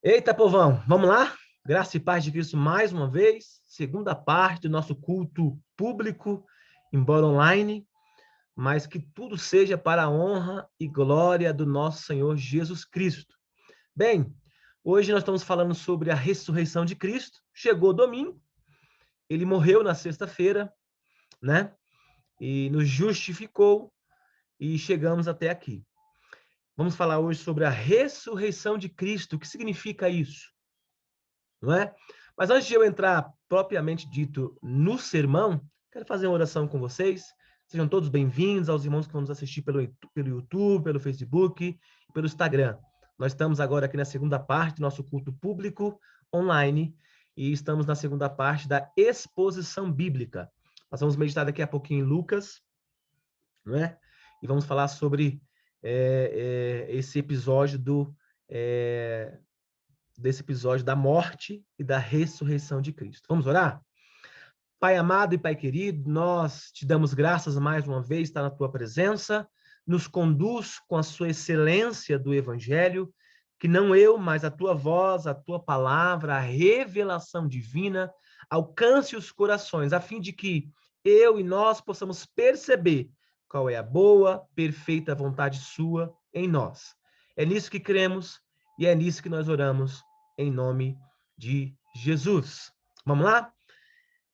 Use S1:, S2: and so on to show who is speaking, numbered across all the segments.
S1: Eita, povão, vamos lá? Graça e paz de Cristo mais uma vez, segunda parte do nosso culto público, embora online, mas que tudo seja para a honra e glória do nosso Senhor Jesus Cristo. Bem, hoje nós estamos falando sobre a ressurreição de Cristo. Chegou domingo, ele morreu na sexta-feira, né? E nos justificou e chegamos até aqui. Vamos falar hoje sobre a ressurreição de Cristo. O que significa isso? Não é? Mas antes de eu entrar propriamente dito no sermão, quero fazer uma oração com vocês. Sejam todos bem-vindos aos irmãos que vão nos assistir pelo YouTube, pelo Facebook e pelo Instagram. Nós estamos agora aqui na segunda parte do nosso culto público online e estamos na segunda parte da exposição bíblica. Nós vamos meditar daqui a pouquinho em Lucas, não é? E vamos falar sobre esse episódio desse episódio da morte e da ressurreição de Cristo. Vamos orar? Pai amado e Pai querido, nós te damos graças mais uma vez, estar na tua presença, nos conduz com a sua excelência do Evangelho, que não eu, mas a tua voz, a tua palavra, a revelação divina, alcance os corações, a fim de que eu e nós possamos perceber qual é a boa, perfeita vontade sua em nós. É nisso que cremos e é nisso que nós oramos, em nome de Jesus. Vamos lá?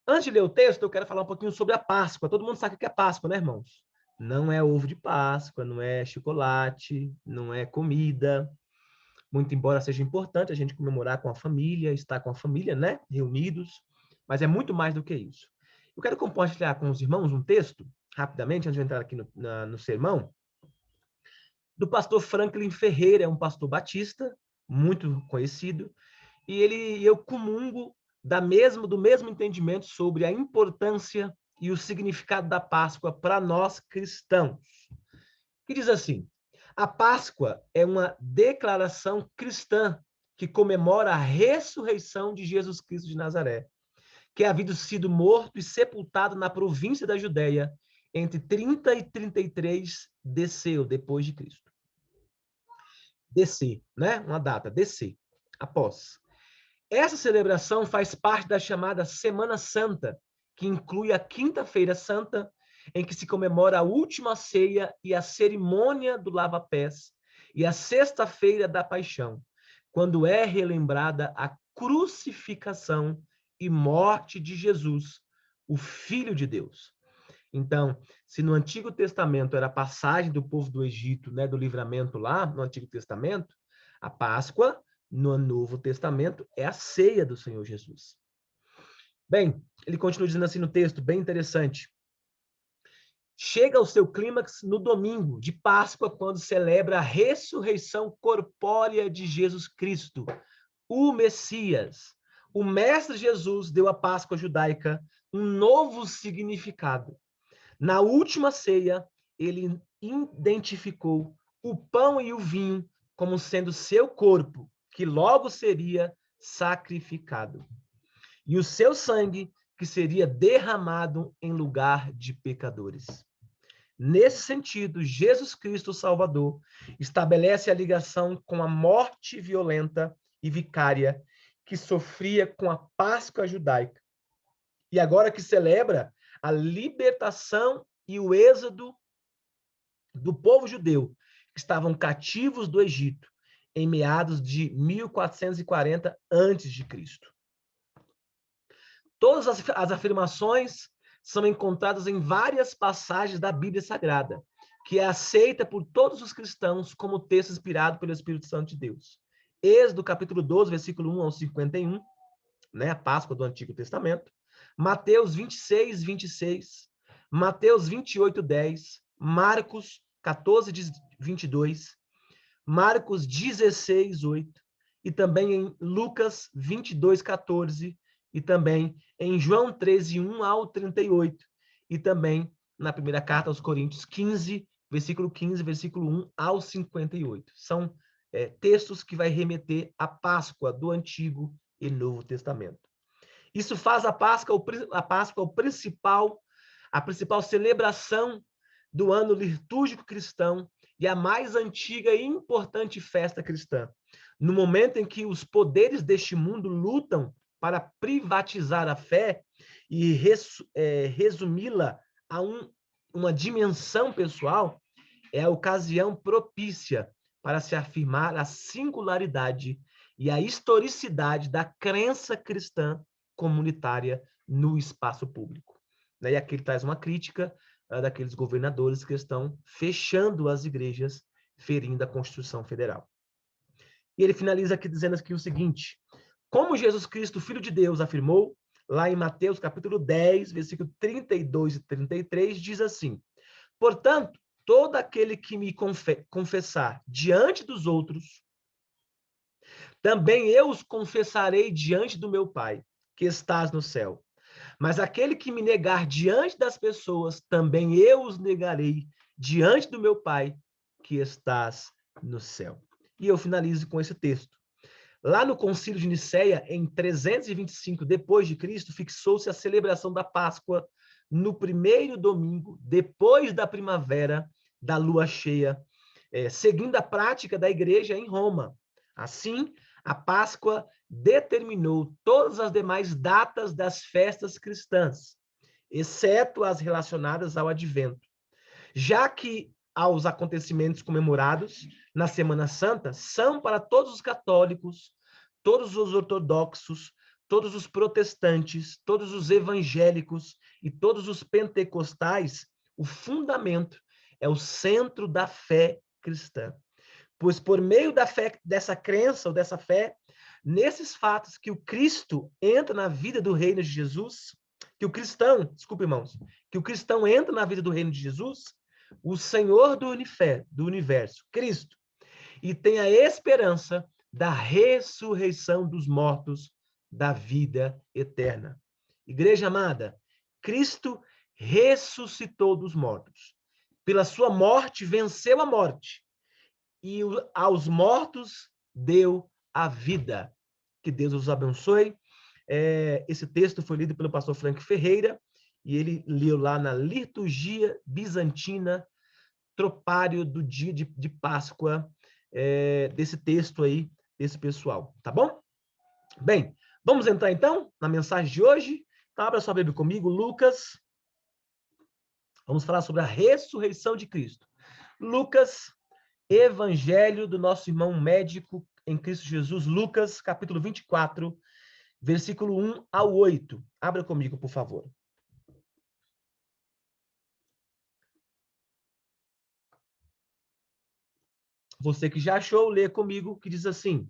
S1: Antes de ler o texto, eu quero falar um pouquinho sobre a Páscoa. Todo mundo sabe o que é Páscoa, né, irmãos? Não é ovo de Páscoa, não é chocolate, não é comida. Muito embora seja importante a gente comemorar com a família, estar com a família, né, reunidos, mas é muito mais do que isso. Eu quero compartilhar com os irmãos um texto, rapidamente, antes de eu entrar aqui no sermão, do pastor Franklin Ferreira, é um pastor batista, muito conhecido, e eu comungo do mesmo entendimento sobre a importância e o significado da Páscoa para nós cristãos. Que diz assim: a Páscoa é uma declaração cristã que comemora a ressurreição de Jesus Cristo de Nazaré, que havia sido morto e sepultado na província da Judéia entre 30 e 33 desceu depois de Cristo. Descer, né? Uma data, descer, após. Essa celebração faz parte da chamada Semana Santa, que inclui a Quinta-feira Santa, em que se comemora a última ceia e a cerimônia do lava-pés, e a Sexta-feira da Paixão, quando é relembrada a crucificação e morte de Jesus, o Filho de Deus. Então, se no Antigo Testamento era a passagem do povo do Egito, né, do livramento lá no Antigo Testamento, a Páscoa no Novo Testamento é a ceia do Senhor Jesus. Bem, ele continua dizendo assim no texto, bem interessante. Chega ao seu clímax no domingo de Páscoa, quando celebra a ressurreição corpórea de Jesus Cristo, o Messias. O Mestre Jesus deu à Páscoa judaica um novo significado. Na última ceia, ele identificou o pão e o vinho como sendo seu corpo, que logo seria sacrificado, e o seu sangue, que seria derramado em lugar de pecadores. Nesse sentido, Jesus Cristo, o Salvador, estabelece a ligação com a morte violenta e vicária que sofria com a Páscoa judaica, e agora que celebra a libertação e o êxodo do povo judeu, que estavam cativos do Egito, em meados de 1440 a.C. Todas as afirmações são encontradas em várias passagens da Bíblia Sagrada, que é aceita por todos os cristãos como texto inspirado pelo Espírito Santo de Deus. Êxodo, capítulo 12, versículo 1 ao 51, né, a Páscoa do Antigo Testamento. Mateus 26, 26. Mateus 28, 10. Marcos 14, 22. Marcos 16, 8. E também em Lucas 22, 14. E também em João 13, 1 ao 38. E também na primeira carta aos Coríntios 15, versículo 15, versículo 1 ao 58. São textos que vai remeter à Páscoa do Antigo e Novo Testamento. Isso faz a Páscoa a principal celebração do ano litúrgico cristão e a mais antiga e importante festa cristã. No momento em que os poderes deste mundo lutam para privatizar a fé e resumi-la a uma dimensão pessoal, é a ocasião propícia para se afirmar a singularidade e a historicidade da crença cristã comunitária no espaço público. E aqui ele traz uma crítica daqueles governadores que estão fechando as igrejas, ferindo a Constituição Federal. E ele finaliza aqui dizendo aqui o seguinte: como Jesus Cristo, Filho de Deus, afirmou, lá em Mateus capítulo 10, versículo 32 e 33, diz assim: portanto, todo aquele que me confessar diante dos outros, também eu os confessarei diante do meu Pai, que estás no céu. Mas aquele que me negar diante das pessoas, também eu os negarei diante do meu Pai, que estás no céu. E eu finalizo com esse texto. Lá no Concílio de Nicéia, em 325 depois de Cristo, fixou-se a celebração da Páscoa no primeiro domingo depois da primavera da lua cheia, seguindo a prática da igreja em Roma. Assim, a Páscoa determinou todas as demais datas das festas cristãs, exceto as relacionadas ao advento, já que aos acontecimentos comemorados na Semana Santa são para todos os católicos, todos os ortodoxos, todos os protestantes, todos os evangélicos e todos os pentecostais, o fundamento é o centro da fé cristã. Pois por meio da fé, dessa crença ou dessa fé, nesses fatos que o Cristo entra na vida do reino de Jesus, que o cristão, desculpa, irmãos, que o cristão entra na vida do reino de Jesus, o Senhor do universo, Cristo, e tem a esperança da ressurreição dos mortos, da vida eterna. Igreja amada, Cristo ressuscitou dos mortos. Pela sua morte, venceu a morte. E aos mortos deu a vida. Que Deus os abençoe. Esse texto foi lido pelo pastor Frank Ferreira, e ele leu lá na liturgia bizantina, tropário do dia de Páscoa, desse texto aí, desse pessoal, tá bom? Bem, vamos entrar então na mensagem de hoje. Então, abra sua Bíblia comigo, Lucas. Vamos falar sobre a ressurreição de Cristo. Lucas, Evangelho do nosso irmão médico em Cristo Jesus, Lucas, capítulo 24, versículo 1 ao 8. Abra comigo, por favor. Você que já achou, lê comigo, que diz assim: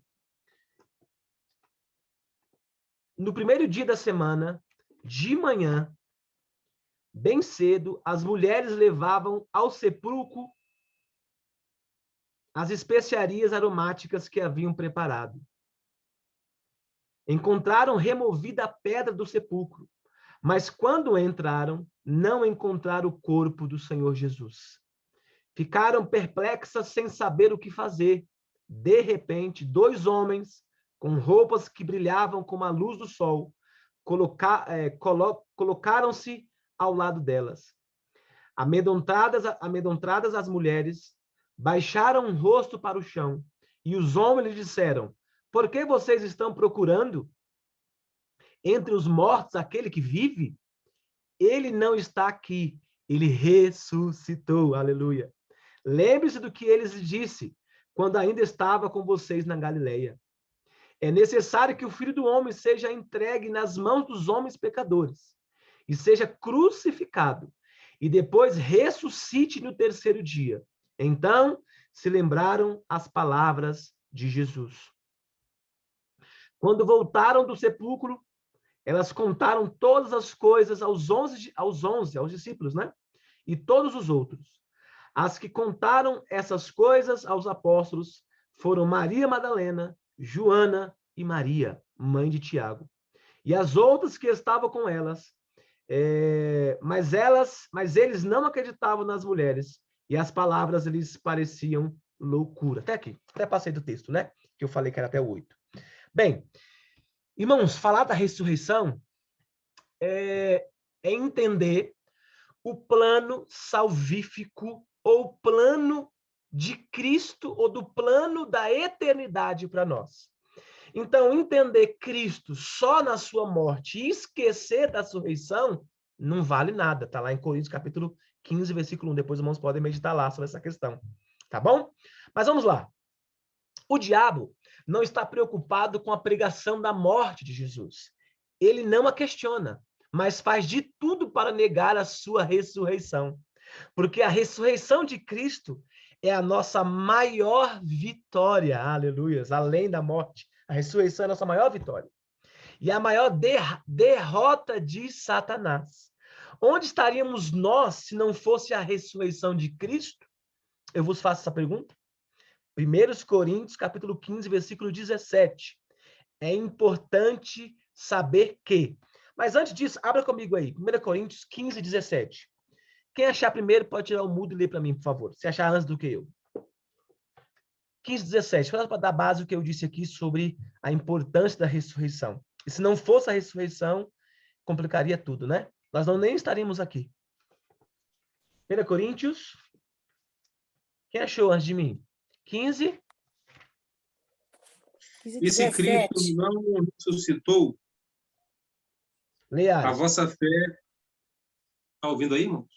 S1: no primeiro dia da semana, de manhã, bem cedo, as mulheres levavam ao sepulcro as especiarias aromáticas que haviam preparado. Encontraram removida a pedra do sepulcro, mas quando entraram, não encontraram o corpo do Senhor Jesus. Ficaram perplexas sem saber o que fazer. De repente, 2 homens, com roupas que brilhavam como a luz do sol, colocaram-se ao lado delas. Amedrontadas as mulheres, baixaram o rosto para o chão, e os homens lhe disseram: por que vocês estão procurando entre os mortos aquele que vive? Ele não está aqui, ele ressuscitou. Aleluia. Lembre-se do que ele disse quando ainda estava com vocês na Galileia. É necessário que o Filho do Homem seja entregue nas mãos dos homens pecadores e seja crucificado, e depois ressuscite no terceiro dia. Então se lembraram as palavras de Jesus. Quando voltaram do sepulcro, elas contaram todas as coisas aos discípulos, né? E todos os outros. As que contaram essas coisas aos apóstolos foram Maria Madalena, Joana e Maria, mãe de Tiago. E as outras que estavam com elas, mas eles não acreditavam nas mulheres, e as palavras lhes pareciam loucura. Até aqui, até passei do texto, né? Que eu falei que era até o 8. Bem, irmãos, falar da ressurreição é entender o plano salvífico ou plano de Cristo ou do plano da eternidade para nós. Então, entender Cristo só na sua morte e esquecer da ressurreição não vale nada. Está lá em Coríntios, capítulo 15, versículo 1. Depois os irmãos podem meditar lá sobre essa questão. Tá bom? Mas vamos lá. O diabo não está preocupado com a pregação da morte de Jesus. Ele não a questiona, mas faz de tudo para negar a sua ressurreição. Porque a ressurreição de Cristo é a nossa maior vitória, aleluias, além da morte. A ressurreição é a nossa maior vitória. E a maior derrota de Satanás. Onde estaríamos nós se não fosse a ressurreição de Cristo? Eu vos faço essa pergunta. 1 Coríntios, capítulo 15, versículo 17. É importante saber que. Mas antes disso, abra comigo aí. 1 Coríntios 15, 17. Quem achar primeiro pode tirar o mudo e ler para mim, por favor. Se achar antes do que eu. 15, 17. Fala para dar base o que eu disse aqui sobre a importância da ressurreição. E se não fosse a ressurreição, complicaria tudo, né? Nós não nem estaríamos aqui. 1 Coríntios. Quem achou antes de mim? 15.
S2: Esse Cristo não ressuscitou,
S1: Leia.
S2: a vossa fé... Está ouvindo aí, irmão?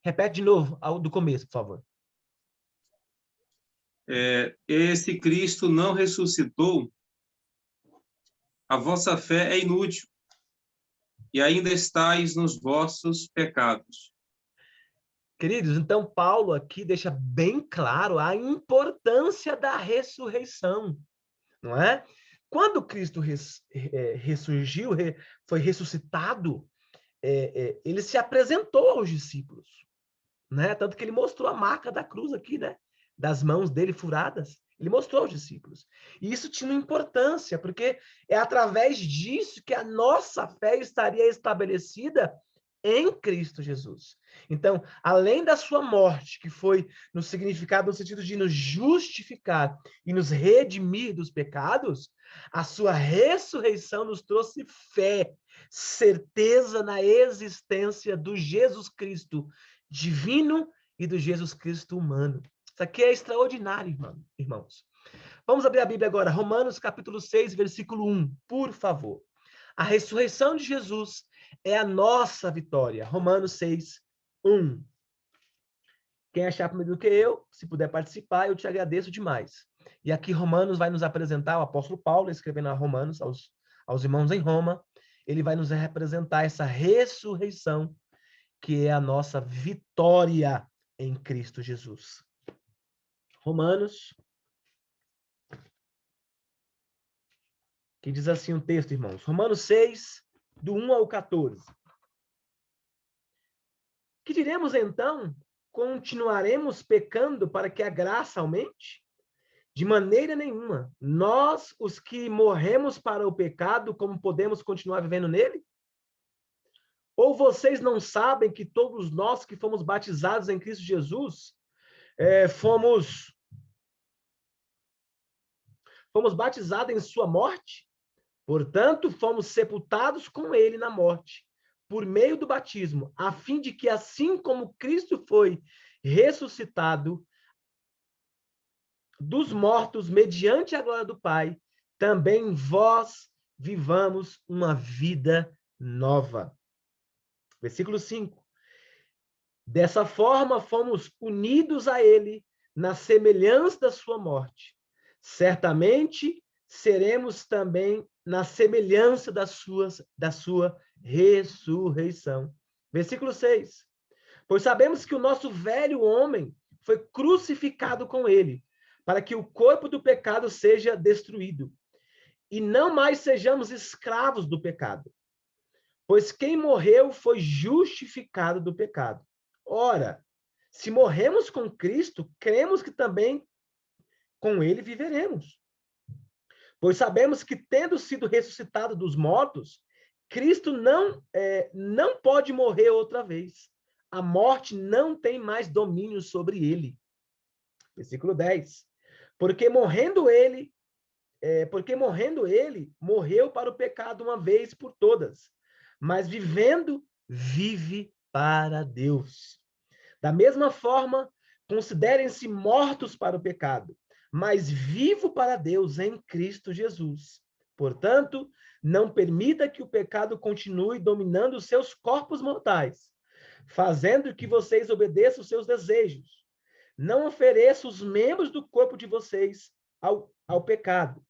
S1: Repete de novo, do começo, por favor.
S2: Esse Cristo não ressuscitou, a vossa fé é inútil, e ainda estáis nos vossos pecados.
S1: Queridos, então Paulo aqui deixa bem claro a importância da ressurreição, não é? Quando Cristo ressurgiu, foi ressuscitado, ele se apresentou aos discípulos, né? Tanto que ele mostrou a marca da cruz aqui, né? Das mãos dele furadas. Ele mostrou aos discípulos. E isso tinha uma importância, porque é através disso que a nossa fé estaria estabelecida em Cristo Jesus. Então, além da sua morte, que foi no significado, no sentido de nos justificar e nos redimir dos pecados, a sua ressurreição nos trouxe fé, certeza na existência do Jesus Cristo divino e do Jesus Cristo humano. Isso aqui é extraordinário, irmãos. Vamos abrir a Bíblia agora, Romanos capítulo 6, versículo 1, por favor. A ressurreição de Jesus é a nossa vitória. Romanos 6, 1. Quem achar primeiro do que eu, se puder participar, eu te agradeço demais. E aqui Romanos vai nos apresentar, o apóstolo Paulo, escrevendo a Romanos, aos irmãos em Roma, ele vai nos representar essa ressurreição, que é a nossa vitória em Cristo Jesus. Romanos, que diz assim o texto, irmãos. Romanos 6, do 1 ao 14. Que diremos então? Continuaremos pecando para que a graça aumente? De maneira nenhuma. Nós, os que morremos para o pecado, como podemos continuar vivendo nele? Ou vocês não sabem que todos nós que fomos batizados em Cristo Jesus, fomos batizados em sua morte? Portanto, fomos sepultados com ele na morte, por meio do batismo, a fim de que, assim como Cristo foi ressuscitado dos mortos mediante a glória do Pai, também vós vivamos uma vida nova. Versículo 5. Dessa forma, fomos unidos a ele na semelhança da sua morte. Certamente seremos também na semelhança da sua ressurreição. Versículo 6. Pois sabemos que o nosso velho homem foi crucificado com ele, para que o corpo do pecado seja destruído, e não mais sejamos escravos do pecado. Pois quem morreu foi justificado do pecado. Ora, se morremos com Cristo, cremos que também com ele viveremos. Pois sabemos que, tendo sido ressuscitado dos mortos, Cristo não pode morrer outra vez. A morte não tem mais domínio sobre ele. Versículo 10. Porque morrendo ele, morreu para o pecado uma vez por todas. Mas vivendo, vive para Deus. Da mesma forma, considerem-se mortos para o pecado, mas vivo para Deus em Cristo Jesus. Portanto, não permita que o pecado continue dominando os seus corpos mortais, fazendo que vocês obedeçam os seus desejos. Não ofereça os membros do corpo de vocês ao pecado,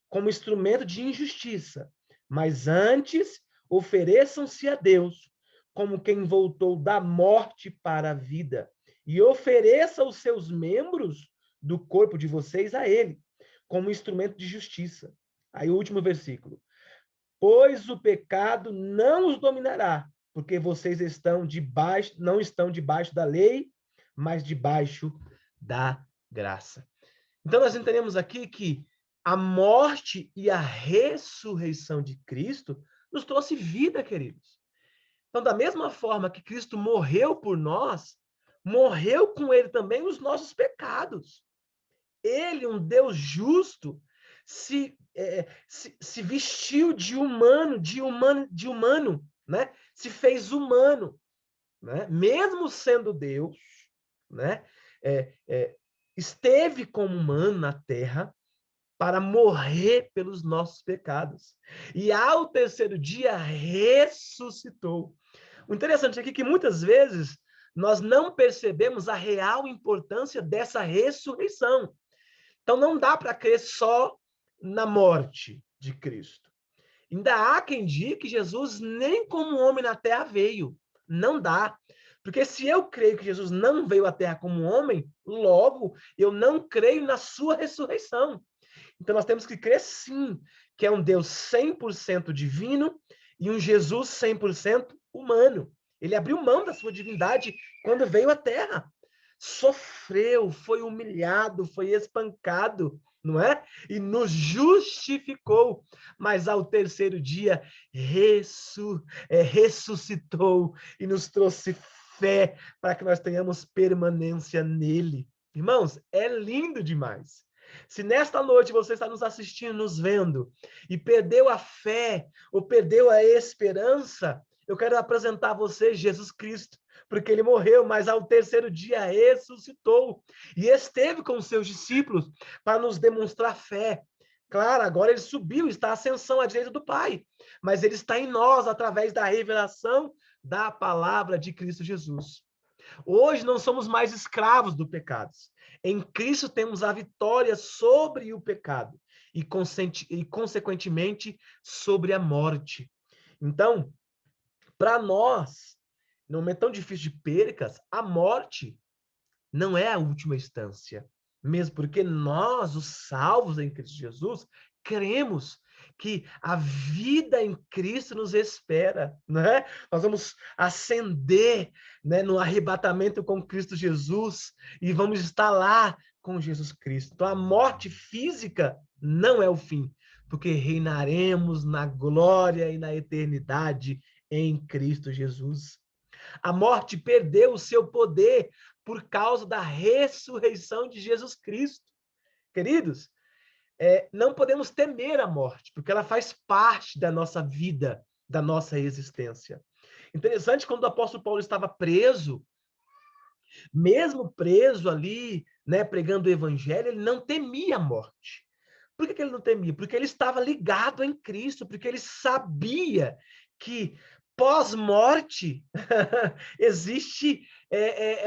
S1: como instrumento de injustiça, mas antes ofereçam-se a Deus, como quem voltou da morte para a vida, e ofereça os seus membros do corpo de vocês a Ele, como instrumento de justiça. Aí o último versículo. Pois o pecado não os dominará, porque vocês não estão debaixo da lei, mas debaixo da graça. Então nós entendemos aqui que a morte e a ressurreição de Cristo nos trouxe vida, queridos. Então, da mesma forma que Cristo morreu por nós, morreu com ele também os nossos pecados. Ele, um Deus justo, se vestiu de humano, né? Se fez humano, né? Mesmo sendo Deus, né? Esteve como humano na terra para morrer pelos nossos pecados. E ao terceiro dia ressuscitou. O interessante aqui é que muitas vezes nós não percebemos a real importância dessa ressurreição. Então não dá para crer só na morte de Cristo. Ainda há quem diga que Jesus nem como homem na terra veio. Não dá. Porque se eu creio que Jesus não veio à terra como homem, logo eu não creio na sua ressurreição. Então nós temos que crer sim, que é um Deus 100% divino e um Jesus 100% humano. Ele abriu mão da sua divindade quando veio à terra. Sofreu, foi humilhado, foi espancado, não é? E nos justificou, mas ao terceiro dia ressuscitou e nos trouxe fé para que nós tenhamos permanência nele. Irmãos, é lindo demais. Se nesta noite você está nos assistindo, nos vendo, e perdeu a fé ou perdeu a esperança, eu quero apresentar a você Jesus Cristo, porque ele morreu, mas ao terceiro dia ressuscitou e esteve com os seus discípulos para nos demonstrar fé. Claro, agora ele subiu, está à ascensão à direita do Pai, mas ele está em nós através da revelação da palavra de Cristo Jesus. Hoje não somos mais escravos do pecado. Em Cristo temos a vitória sobre o pecado e, consequentemente, sobre a morte. Então, para nós, num momento tão difícil de percas, a morte não é a última instância. Mesmo porque nós, os salvos em Cristo Jesus, cremos que a vida em Cristo nos espera, né? Nós vamos ascender, né, no arrebatamento com Cristo Jesus e vamos estar lá com Jesus Cristo. Então, a morte física não é o fim, porque reinaremos na glória e na eternidade em Cristo Jesus. A morte perdeu o seu poder por causa da ressurreição de Jesus Cristo. Queridos, não podemos temer a morte, porque ela faz parte da nossa vida, da nossa existência. Interessante, quando o apóstolo Paulo estava preso, mesmo preso ali, né, pregando o evangelho, ele não temia a morte. Por que ele não temia? Porque ele estava ligado em Cristo, porque ele sabia que pós-morte existe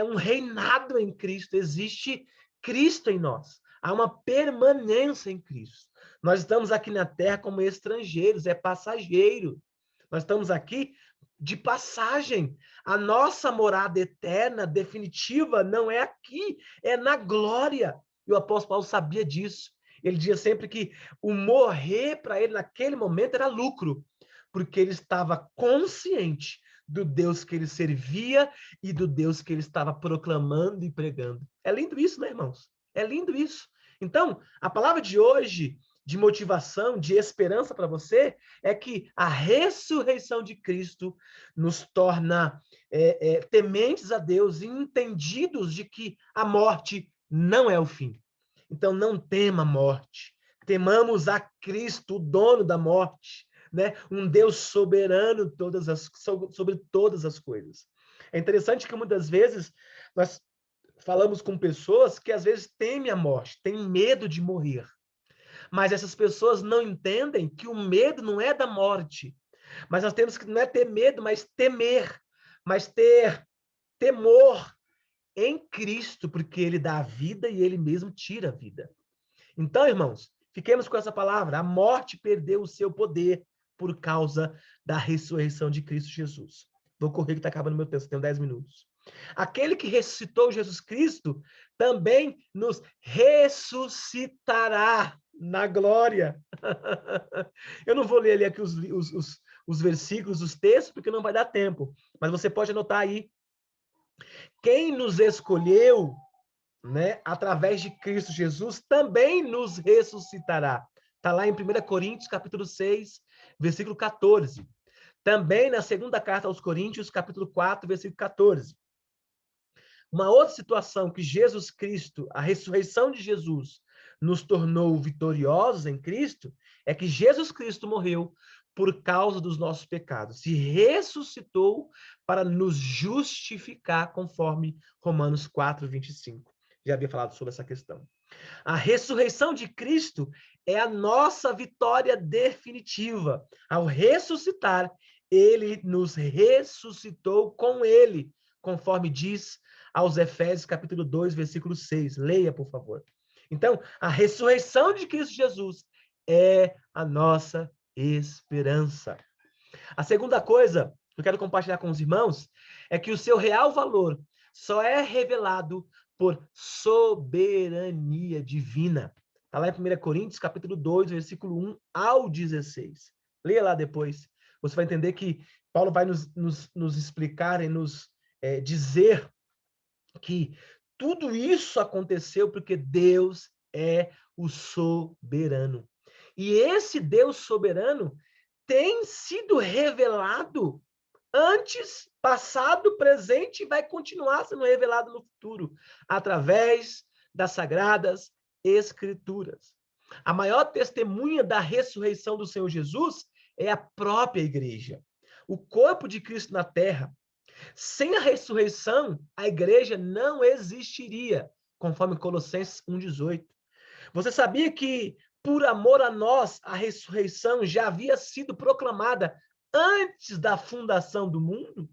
S1: um reinado em Cristo, existe Cristo em nós. Há uma permanência em Cristo. Nós estamos aqui na terra como estrangeiros, é passageiro. Nós estamos aqui de passagem. A nossa morada eterna, definitiva, não é aqui, é na glória. E o apóstolo Paulo sabia disso. Ele dizia sempre que o morrer para ele naquele momento era lucro, porque ele estava consciente do Deus que ele servia e do Deus que ele estava proclamando e pregando. É lindo isso, né, irmãos? É lindo isso. Então, a palavra de hoje, de motivação, de esperança para você, é que a ressurreição de Cristo nos torna tementes a Deus e entendidos de que a morte não é o fim. Então, não tema a morte. Temamos a Cristo, o dono da morte, né? Um Deus soberano sobre todas as coisas. É interessante que muitas vezes nós falamos com pessoas que às vezes temem a morte, têm medo de morrer. Mas essas pessoas não entendem que o medo não é da morte. Mas nós temos que não é ter medo, mas temer, mas ter temor em Cristo, porque ele dá a vida e ele mesmo tira a vida. Então, irmãos, fiquemos com essa palavra. A morte perdeu o seu poder por causa da ressurreição de Cristo Jesus. Vou correr que está acabando meu tempo, tenho 10 minutos. Aquele que ressuscitou Jesus Cristo também nos ressuscitará na glória. Eu não vou ler ali aqui os versículos, os textos, porque não vai dar tempo. Mas você pode anotar aí. Quem nos escolheu, né, através de Cristo Jesus, também nos ressuscitará. Está lá em 1 Coríntios, capítulo 6, versículo 14. Também na segunda carta aos Coríntios, capítulo 4, versículo 14. Uma outra situação que Jesus Cristo, a ressurreição de Jesus, nos tornou vitoriosos em Cristo, é que Jesus Cristo morreu por causa dos nossos pecados, se ressuscitou para nos justificar, conforme Romanos 4, 25. Já havia falado sobre essa questão. A ressurreição de Cristo é a nossa vitória definitiva. Ao ressuscitar, ele nos ressuscitou com ele, conforme diz aos Efésios, capítulo 2, versículo 6. Leia, por favor. Então, a ressurreição de Cristo Jesus é a nossa esperança. A segunda coisa que eu quero compartilhar com os irmãos é que o seu real valor só é revelado por soberania divina. Está lá em 1 Coríntios, capítulo 2, versículo 1 ao 16. Leia lá depois. Você vai entender que Paulo vai nos explicar e nos dizer que tudo isso aconteceu porque Deus é o soberano. E esse Deus soberano tem sido revelado antes, passado, presente e vai continuar sendo revelado no futuro, através das Sagradas Escrituras. A maior testemunha da ressurreição do Senhor Jesus é a própria igreja, o corpo de Cristo na terra. Sem a ressurreição, a igreja não existiria, conforme Colossenses 1,18. Você sabia que, por amor a nós, a ressurreição já havia sido proclamada antes da fundação do mundo?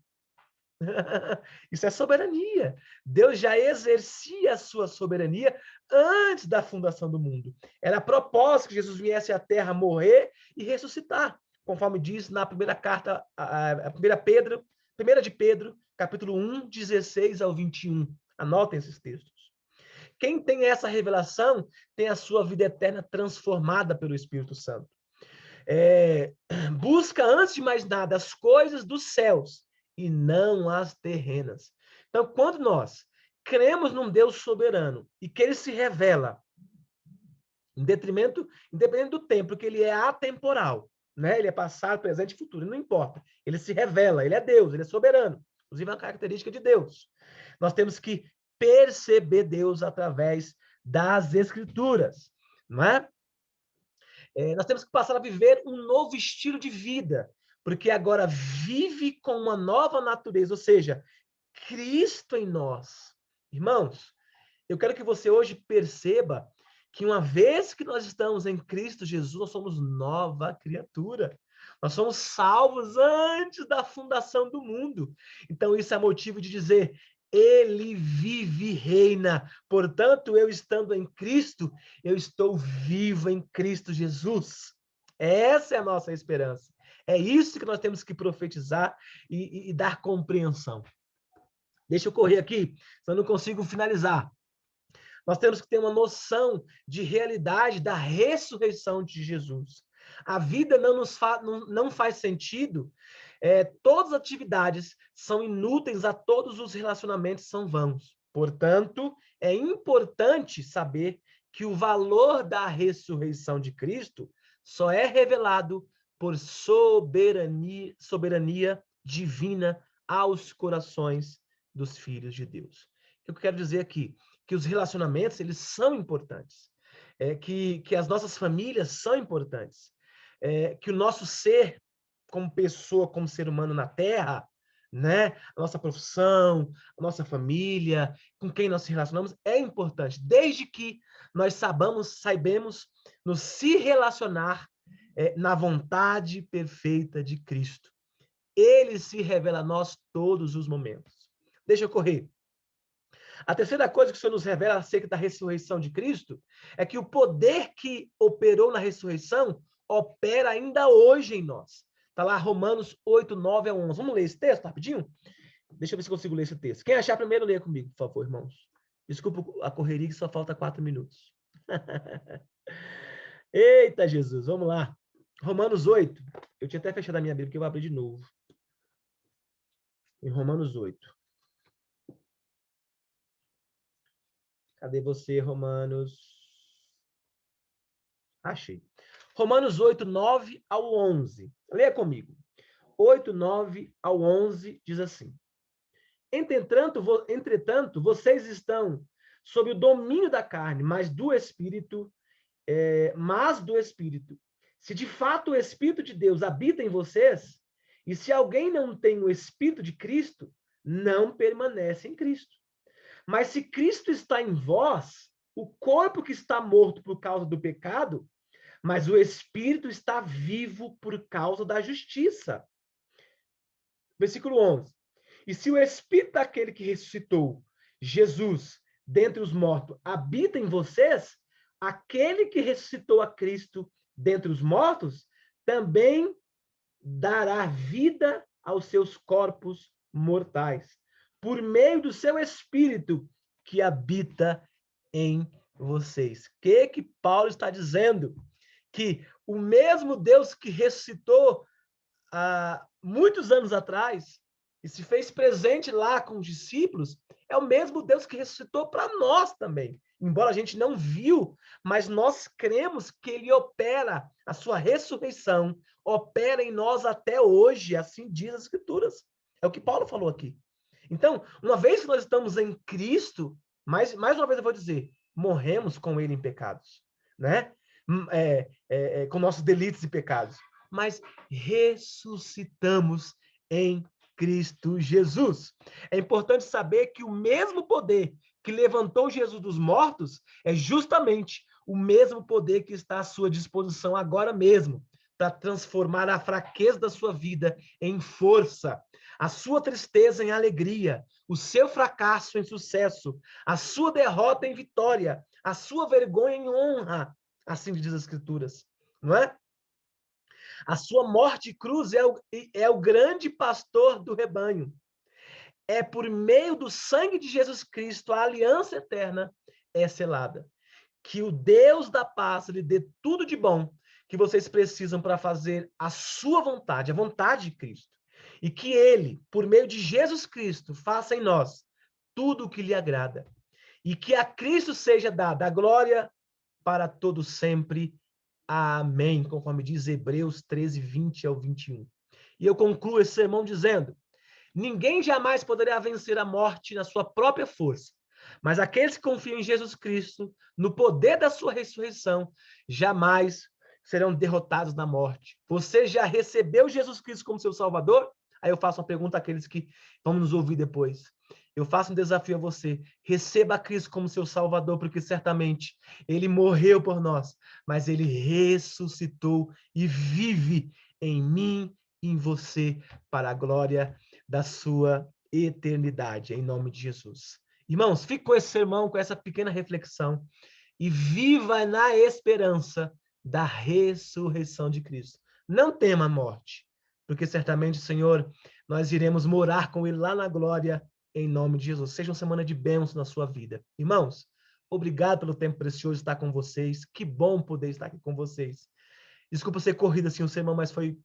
S1: Isso é soberania. Deus já exercia a sua soberania antes da fundação do mundo. Era propósito que Jesus viesse à Terra morrer e ressuscitar, conforme diz na primeira carta, a 1 de Pedro, capítulo 1, 16 ao 21. Anotem esses textos. Quem tem essa revelação tem a sua vida eterna transformada pelo Espírito Santo. Busca, antes de mais nada, as coisas dos céus e não as terrenas. Então, quando nós cremos num Deus soberano e que ele se revela, independente do tempo, porque ele é atemporal, né? Ele é passado, presente e futuro, não importa. Ele se revela, ele é Deus, ele é soberano. Inclusive, é uma característica de Deus. Nós temos que perceber Deus através das Escrituras, não é? Nós temos que passar a viver um novo estilo de vida, porque agora vive com uma nova natureza, ou seja, Cristo em nós. Irmãos, eu quero que você hoje perceba que uma vez que nós estamos em Cristo Jesus, nós somos nova criatura. Nós somos salvos antes da fundação do mundo. Então, isso é motivo de dizer, ele vive e reina. Portanto, eu estando em Cristo, eu estou vivo em Cristo Jesus. Essa é a nossa esperança. É isso que nós temos que profetizar e dar compreensão. Deixa eu correr aqui, senão eu não consigo finalizar. Nós temos que ter uma noção de realidade da ressurreição de Jesus. A vida não faz sentido, todas as atividades são inúteis, a todos os relacionamentos são vãos. Portanto, é importante saber que o valor da ressurreição de Cristo só é revelado por soberania divina aos corações dos filhos de Deus. O que eu quero dizer aqui? Que os relacionamentos, eles são importantes. Que as nossas famílias são importantes. Que o nosso ser, como pessoa, como ser humano na Terra, né? A nossa profissão, a nossa família, com quem nós se relacionamos, é importante, desde que nós saibamos nos se relacionar na vontade perfeita de Cristo. Ele se revela a nós todos os momentos. Deixa eu correr. A terceira coisa que o Senhor nos revela acerca da ressurreição de Cristo é que o poder que operou na ressurreição opera ainda hoje em nós. Está lá Romanos 8, 9 a 11. Vamos ler esse texto rapidinho? Deixa eu ver se consigo ler esse texto. Quem achar primeiro, leia comigo, por favor, irmãos. Desculpa a correria que só falta 4 minutos. Eita, Jesus, vamos lá. Romanos 8. Eu tinha até fechado a minha Bíblia, que eu vou abrir de novo. Em Romanos 8. Cadê você, Romanos? Achei. Romanos 8, 9 ao 11. Leia comigo. 8, 9 ao 11 diz assim. Entretanto, vocês estão sob o domínio da carne, mas do Espírito. Se de fato o Espírito de Deus habita em vocês, e se alguém não tem o Espírito de Cristo, não permanece em Cristo. Mas se Cristo está em vós, o corpo que está morto por causa do pecado, mas o Espírito está vivo por causa da justiça. Versículo 11. E se o Espírito daquele que ressuscitou Jesus dentre os mortos habita em vocês, aquele que ressuscitou a Cristo dentre os mortos também dará vida aos seus corpos mortais, por meio do seu Espírito que habita em vocês. O que Paulo está dizendo? Que o mesmo Deus que ressuscitou há muitos anos atrás e se fez presente lá com os discípulos, é o mesmo Deus que ressuscitou para nós também. Embora a gente não viu, mas nós cremos que ele opera, a sua ressurreição opera em nós até hoje, assim diz as Escrituras. É o que Paulo falou aqui. Então, uma vez que nós estamos em Cristo, mais uma vez eu vou dizer, morremos com ele em pecados, né? Com nossos delitos e pecados. Mas ressuscitamos em Cristo Jesus. É importante saber que o mesmo poder que levantou Jesus dos mortos é justamente o mesmo poder que está à sua disposição agora mesmo, para transformar a fraqueza da sua vida em força, a sua tristeza em alegria, o seu fracasso em sucesso, a sua derrota em vitória, a sua vergonha em honra, assim diz as Escrituras, não é? A sua morte de cruz é o grande pastor do rebanho. É por meio do sangue de Jesus Cristo, a aliança eterna é selada. Que o Deus da paz lhe dê tudo de bom que vocês precisam para fazer a sua vontade, a vontade de Cristo. E que ele, por meio de Jesus Cristo, faça em nós tudo o que lhe agrada. E que a Cristo seja dada a glória para todo sempre. Amém, conforme diz Hebreus 13, 20 ao 21. E eu concluo esse sermão dizendo: ninguém jamais poderá vencer a morte na sua própria força, mas aqueles que confiam em Jesus Cristo, no poder da sua ressurreição, jamais serão derrotados na morte. Você já recebeu Jesus Cristo como seu Salvador? Aí eu faço uma pergunta àqueles que vão nos ouvir depois. Eu faço um desafio a você. Receba Cristo como seu Salvador, porque certamente ele morreu por nós, mas ele ressuscitou e vive em mim e em você para a glória da sua eternidade, em nome de Jesus. Irmãos, fique com esse sermão, com essa pequena reflexão e viva na esperança da ressurreição de Cristo. Não tema a morte, porque certamente, Senhor, nós iremos morar com ele lá na glória, em nome de Jesus. Seja uma semana de bênção na sua vida. Irmãos, obrigado pelo tempo precioso de estar com vocês. Que bom poder estar aqui com vocês. Desculpa ser corrido assim o sermão, mas foi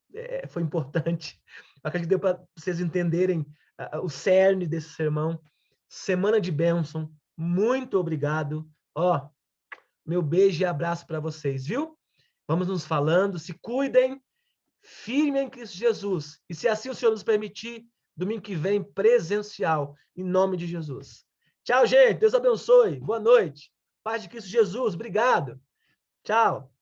S1: importante. Acredito que deu para vocês entenderem o cerne desse sermão. Semana de bênção. Muito obrigado. Meu beijo e abraço para vocês, viu? Vamos nos falando. Se cuidem. Firme em Cristo Jesus. E se assim o Senhor nos permitir, domingo que vem, presencial, em nome de Jesus. Tchau, gente. Deus abençoe. Boa noite. Paz de Cristo Jesus. Obrigado. Tchau.